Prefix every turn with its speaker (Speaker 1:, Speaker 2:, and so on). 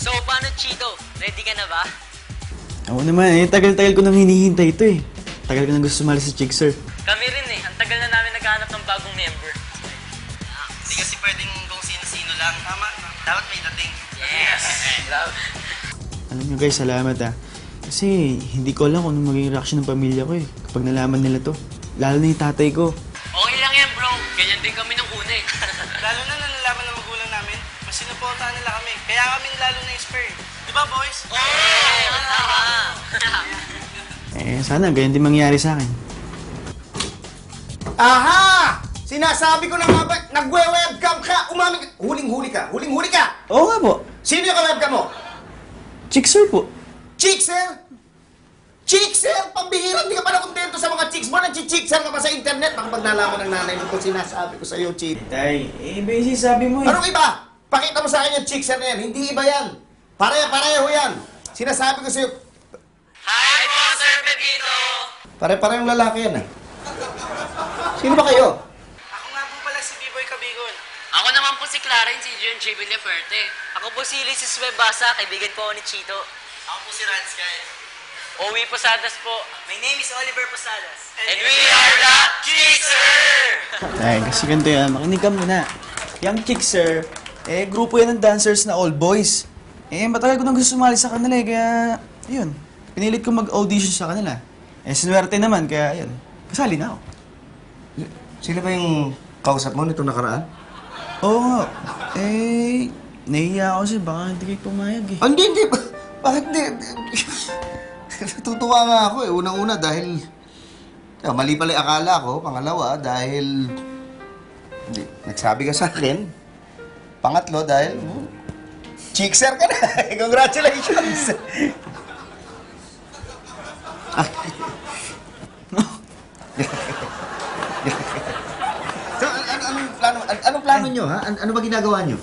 Speaker 1: So, paano, Chito? Ready ka na ba?
Speaker 2: Ako naman, tagal-tagal ko nang hinihintay ito eh. Tagal ko nang gusto sumali sa Chickser.
Speaker 1: Kami rin eh. Ang tagal na namin naghahanap ng bagong member.
Speaker 3: Hindi kasi pwedeng kung sino-sino lang. Tama. Dapat may dating.
Speaker 1: Yes! Love.
Speaker 2: Alam nyo guys, salamat ah. Kasi hindi ko alam kung anong magiging reaction ng pamilya ko eh. Kapag nalaman nila to. Lalo na yung tatay ko.
Speaker 1: Okay lang yan, bro. Ganyan din kami nung una eh.
Speaker 3: Lalo na nalalaman ng magulang namin, mas sinuportahan nila kami. Kaya kami lalo na expert. Di ba, boys?
Speaker 1: Tama!
Speaker 2: Sana ganyan din mangyari sa akin.
Speaker 4: Aha! Sinasabi ko na nga ba, nagwe-webcam ka, umamin ka. Huling-huli ka, huling-huli ka!
Speaker 2: Oo nga po.
Speaker 4: Sino yung ka-webcam mo?
Speaker 2: Chickser po.
Speaker 4: Chicksel? Chicksel? Pambihira, hindi ka pa nakontento sa mga chicks mo. Nag-chicksel ka pa sa internet. Baka pag nalaman ng nanay mo kung sinasabi ko sa'yo, Chick.
Speaker 2: Tay, busy sabi mo eh.
Speaker 4: Anong iba? Pakita mo sa akin yung chicksel na yan. Hindi iba yan. Pareho yan. Sinasabi ko sa'yo,
Speaker 1: Hi po, Sir Pepito!
Speaker 4: pare-parehong lalaki yan ah. Sino ba kayo?
Speaker 3: Ako nga po pala si B-Boy Cabigon.
Speaker 1: Ako naman po si Clarence, si John J. Villaferte. Ako po si Lisis Webasa, kaibigan po ako ni Chito.
Speaker 3: Ako po si Rans, guys.
Speaker 1: Owi Posadas po.
Speaker 3: My name is Oliver Posadas.
Speaker 1: And we are the Chickser!
Speaker 2: Tay, kasi ganito yan. Makinig ka muna. Yung Chickser, grupo yan ng dancers na all boys. Matagal ko nang gusto sumali sa kanila eh, kaya, yun. Pinilit ko mag-audition sa kanila. Sinuwerte naman, kaya, yun. Kasali na ako.
Speaker 4: Sila ba yung kausap mo nito nakaraan?
Speaker 2: Oo nga. Nahihiya ako kasi baka hindi kayo pumayag eh.
Speaker 4: Hindi. Bakit hindi? Natutuwa nga ako eh. Unang-una dahil mali pala yung akala ko. Pangalawa, dahil hindi, nagsabi ka sa akin. Pangatlo, dahil chickser ka na. Congratulations! So, anong plano nyo, ha? Ano ba ginagawa nyo?